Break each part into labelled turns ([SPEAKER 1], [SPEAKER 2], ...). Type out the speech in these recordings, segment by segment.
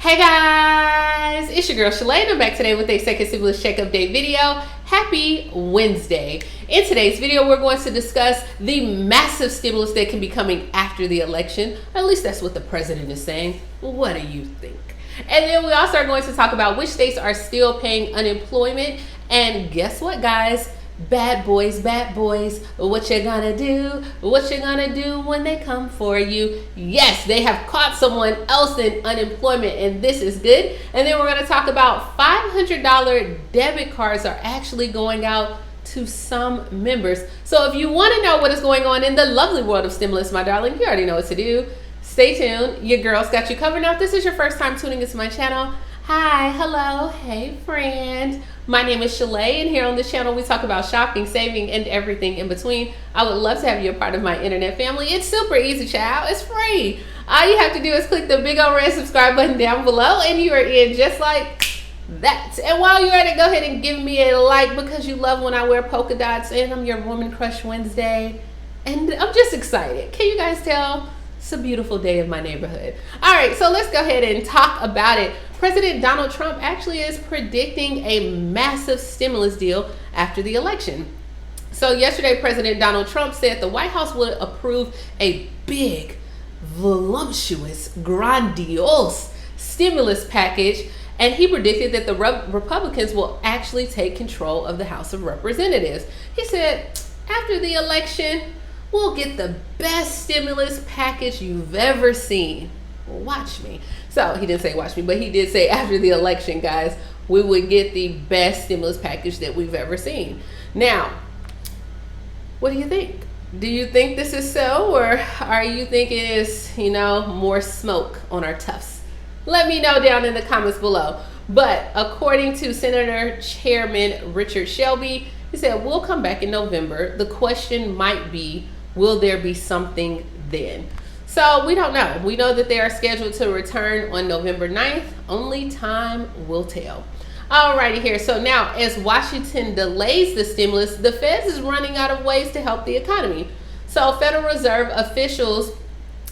[SPEAKER 1] Hey guys, it's your girl Shalae, and I'm back today with a second stimulus check update video. Happy Wednesday. In today's video, we're going to discuss the massive stimulus that can be coming after the election. At least that's what the president is saying. What do you think? And then we also are going to talk about which states are still paying unemployment. And guess what, guys? Bad boys, what you gonna do? What you gonna do when they come for you? Yes, they have caught someone else in unemployment, and this is good. And then we're gonna talk about $500 debit cards are actually going out to some members. So if you wanna know what is going on in the lovely world of stimulus, my darling, you already know what to do. Stay tuned, your girl's got you covered. Now, if this is your first time tuning into my channel, hi, hello, hey friend. My name is Shalae, and here on this channel we talk about shopping, saving, and everything in between. I would love to have you a part of my internet family. It's super easy, child. It's free. All you have to do is click the big old red subscribe button down below, and you are in just like that. And while you're at it, go ahead and give me a like because you love when I wear polka dots, and I'm your Woman Crush Wednesday. And I'm just excited. Can you guys tell? It's a beautiful day in my neighborhood. All right, so let's go ahead and talk about it. President Donald Trump actually is predicting a massive stimulus deal after the election. So yesterday, President Donald Trump said the White House would approve a big, voluptuous, grandiose stimulus package, and he predicted that the Republicans will actually take control of the House of Representatives. He said, after the election, we'll get the best stimulus package you've ever seen. Watch me. So he didn't say watch me, but he did say after the election, guys, we would get the best stimulus package that we've ever seen. Now, what do you think? Do you think this is so, or are you thinking it's, more smoke on our tufts? Let me know down in the comments below. But according to Senator Chairman Richard Shelby, he said, we'll come back in November. The question might be, will there be something then? So we don't know. We know that they are scheduled to return on November 9th. Only time will tell. Alrighty here. So now as Washington delays the stimulus, the Fed is running out of ways to help the economy. So Federal Reserve officials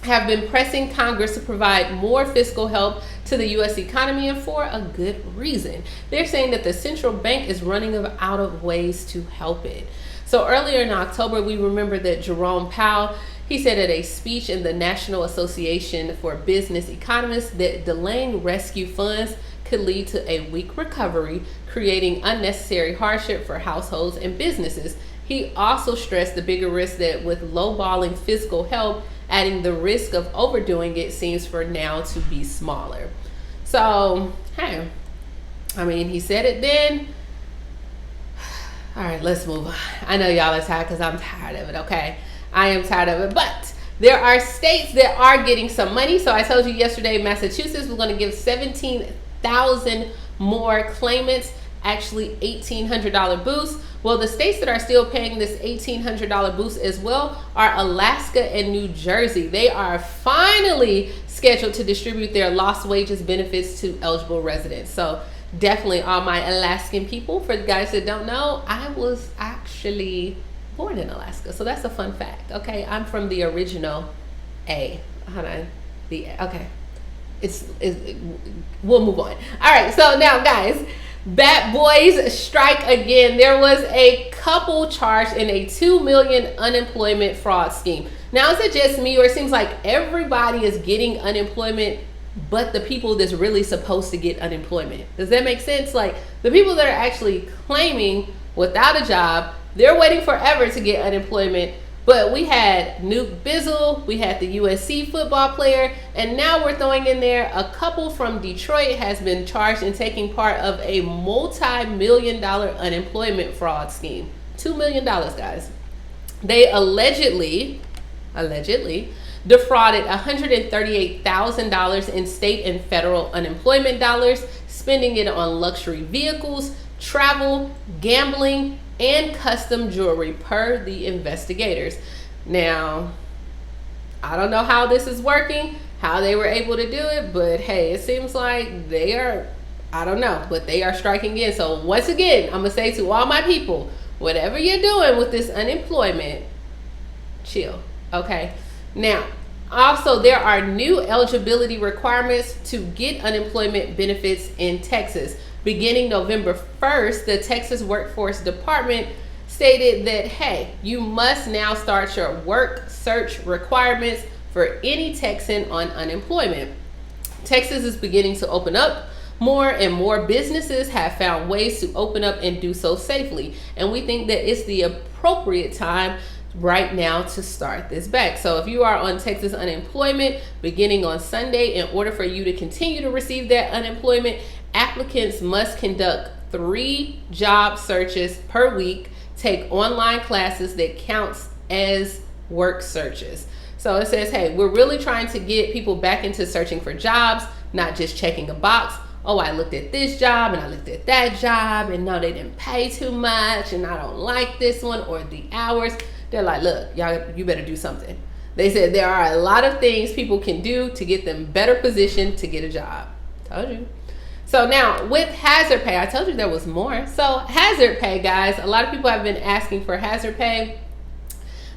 [SPEAKER 1] have been pressing Congress to provide more fiscal help to the U.S. economy, and for a good reason. They're saying that the central bank is running out of ways to help it. So earlier in October, we remember that Jerome Powell, he said at a speech in the National Association for Business Economists that delaying rescue funds could lead to a weak recovery, creating unnecessary hardship for households and businesses. He also stressed the bigger risk that with lowballing fiscal help, adding the risk of overdoing it seems for now to be smaller. So, hey, he said it then. All right, let's move on. I know y'all are tired because I'm tired of it, okay? I am tired of it, but there are states that are getting some money. So I told you yesterday, Massachusetts was going to give 17,000 more claimants, actually $1,800 boost. Well, the states that are still paying this $1,800 boost as well are Alaska and New Jersey. They are finally scheduled to distribute their lost wages benefits to eligible residents. So definitely all my Alaskan people, for the guys that don't know, I was actually born in Alaska. So that's a fun fact. Okay, I'm from the original A. Hold on. Okay. We'll move on. All right, so now guys, bad boys strike again. There was a couple charged in a $2 million unemployment fraud scheme. Now, is it just me, or it seems like everybody is getting unemployment but the people that's really supposed to get unemployment? Does that make sense? Like the people that are actually claiming without a job, they're waiting forever to get unemployment. But we had Nuke Bizzle, we had the USC football player, and now we're throwing in there a couple from Detroit has been charged in taking part of a multi-million-dollar unemployment fraud scheme. $2 million, guys. They allegedly defrauded $138,000 in state and federal unemployment dollars, spending it on luxury vehicles, travel, gambling, and custom jewelry per the investigators. Now, I don't know how this is working, how they were able to do it, but hey, it seems like they are, I don't know, but they are striking again. So once again, I'm gonna say to all my people, whatever you're doing with this unemployment, chill, okay? Now, Also, there are new eligibility requirements to get unemployment benefits in Texas. Beginning November 1st, the Texas Workforce Department stated that, hey, you must now start your work search requirements for any Texan on unemployment. Texas is beginning to open up more, and more businesses have found ways to open up and do so safely. And we think that it's the appropriate time right now to start this back. So if you are on Texas unemployment beginning on Sunday, in order for you to continue to receive that unemployment, applicants must conduct 3 job searches per week, take online classes that counts as work searches. So it says, hey, we're really trying to get people back into searching for jobs, not just checking a box. Oh, I looked at this job and I looked at that job, and no, they didn't pay too much, and I don't like this one, or the hours. They're like, look, y'all, you better do something. They said there are a lot of things people can do to get them better positioned to get a job. Told you. So now with hazard pay, I told you there was more. So hazard pay, guys, a lot of people have been asking for hazard pay.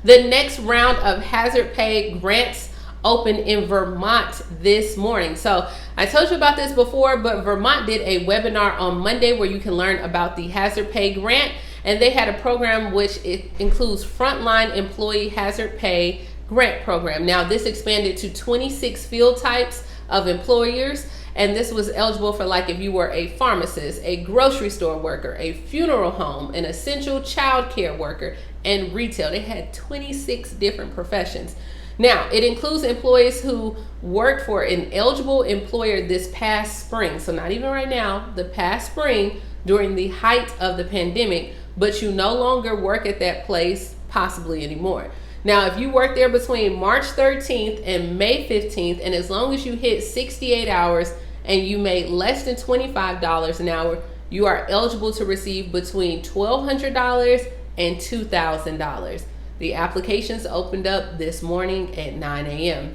[SPEAKER 1] The next round of hazard pay grants opened in Vermont this morning. So I told you about this before, but Vermont did a webinar on Monday where you can learn about the hazard pay grant. And they had a program which it includes frontline employee hazard pay grant program. Now this expanded to 26 field types of employers. And this was eligible for, like, if you were a pharmacist, a grocery store worker, a funeral home, an essential child care worker, and retail. They had 26 different professions. Now, it includes employees who worked for an eligible employer this past spring. So not even right now, the past spring during the height of the pandemic, but you no longer work at that place possibly anymore. Now, if you work there between March 13th and May 15th, and as long as you hit 68 hours and you made less than $25 an hour, you are eligible to receive between $1,200 and $2,000. The applications opened up this morning at 9 a.m.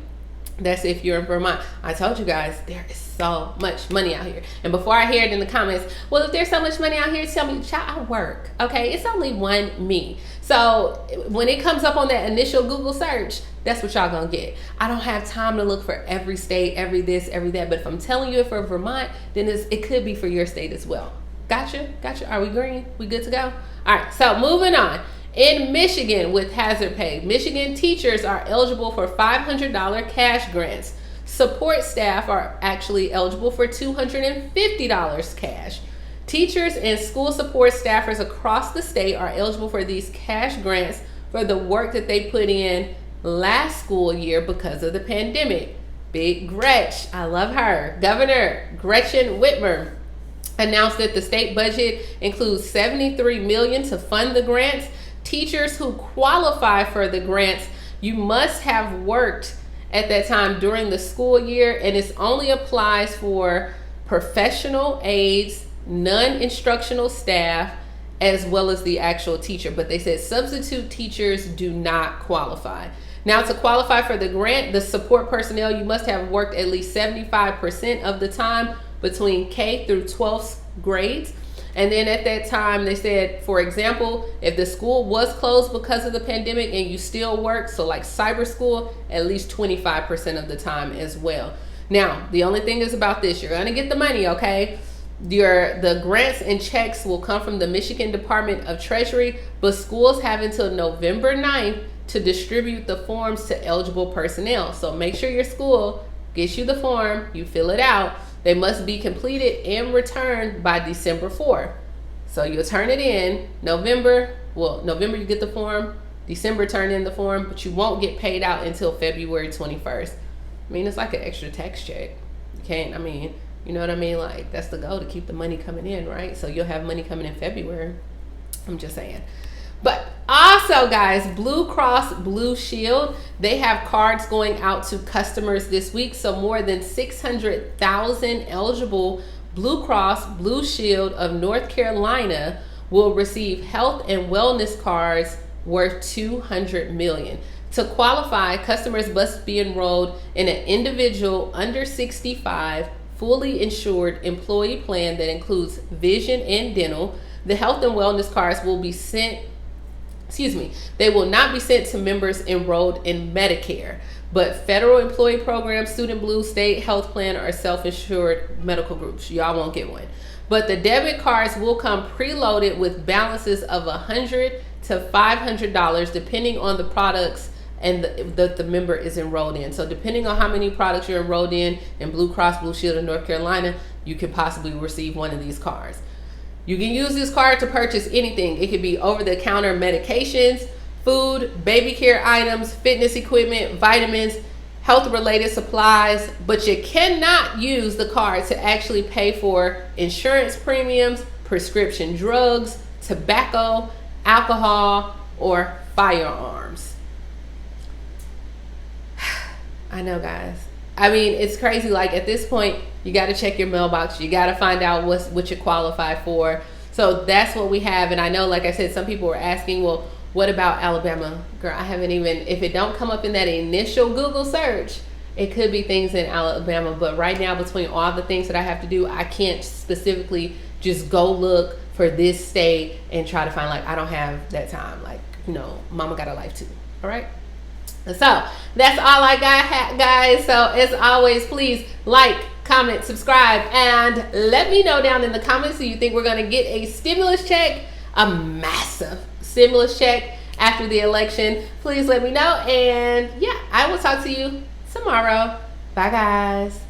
[SPEAKER 1] That's if you're in Vermont. I told you guys, there is so much money out here. And before I hear it in the comments, well, if there's so much money out here, tell me, child, I work. Okay, it's only one me. So when it comes up on that initial Google search, that's what y'all gonna get. I don't have time to look for every state, every this, every that. But if I'm telling you it for Vermont, then it could be for your state as well. Gotcha? Are we green? We good to go? All right, so moving on. In Michigan with hazard pay, Michigan teachers are eligible for $500 cash grants. Support staff are actually eligible for $250 cash. Teachers and school support staffers across the state are eligible for these cash grants for the work that they put in last school year because of the pandemic. Big Gretch, I love her. Governor Gretchen Whitmer announced that the state budget includes $73 million to fund the grants. Teachers who qualify for the grants, you must have worked at that time during the school year, and it only applies for professional aides, non-instructional staff, as well as the actual teacher. But they said substitute teachers do not qualify. Now, to qualify for the grant, the support personnel, you must have worked at least 75% of the time between K through 12th grades. And then at that time, they said, for example, if the school was closed because of the pandemic and you still work, so like cyber school, at least 25% of the time as well. Now, the only thing is about this, you're gonna get the money, okay? The grants and checks will come from the Michigan Department of Treasury, but schools have until November 9th to distribute the forms to eligible personnel. So make sure your school gets you the form, you fill it out. They must be completed and returned by December 4th. So you'll turn it in November you get the form, December turn in the form, but you won't get paid out until February 21st. I mean, it's like an extra tax check. You know what I mean? Like, that's the goal, to keep the money coming in, right? So you'll have money coming in February. I'm just saying. But also, guys, Blue Cross Blue Shield, they have cards going out to customers this week. So more than 600,000 eligible Blue Cross Blue Shield of North Carolina will receive health and wellness cards worth $200 million. To qualify, customers must be enrolled in an individual under 65 fully insured employee plan that includes vision and dental. The health and wellness cards will be sent they will not be sent to members enrolled in Medicare, but federal employee programs, Student Blue, state health plan, or self-insured medical groups, y'all won't get one. But the debit cards will come preloaded with balances of $100 to $500 depending on the products and the member is enrolled in. So depending on how many products you're enrolled in Blue Cross Blue Shield of North Carolina, you can possibly receive one of these cards. You can use this card to purchase anything. It could be over-the-counter medications, food, baby care items, fitness equipment, vitamins, health-related supplies, but you cannot use the card to actually pay for insurance premiums, prescription drugs, tobacco, alcohol, or firearms. I know, guys. I mean, it's crazy. Like, at this point, you got to check your mailbox. You got to find out what you qualify for. So that's what we have. And I know, like I said, some people were asking, well, what about Alabama? Girl, I haven't even, if it don't come up in that initial Google search, it could be things in Alabama. But right now, between all the things that I have to do, I can't specifically just go look for this state and try to find, like, I don't have that time. Like, you know, mama got a life too. All right. So that's all I got, guys. So as always, please like, comment, subscribe, and let me know down in the comments, do you think we're going to get a stimulus check, a massive stimulus check after the election? Please let me know. And yeah, I will talk to you tomorrow. Bye, guys.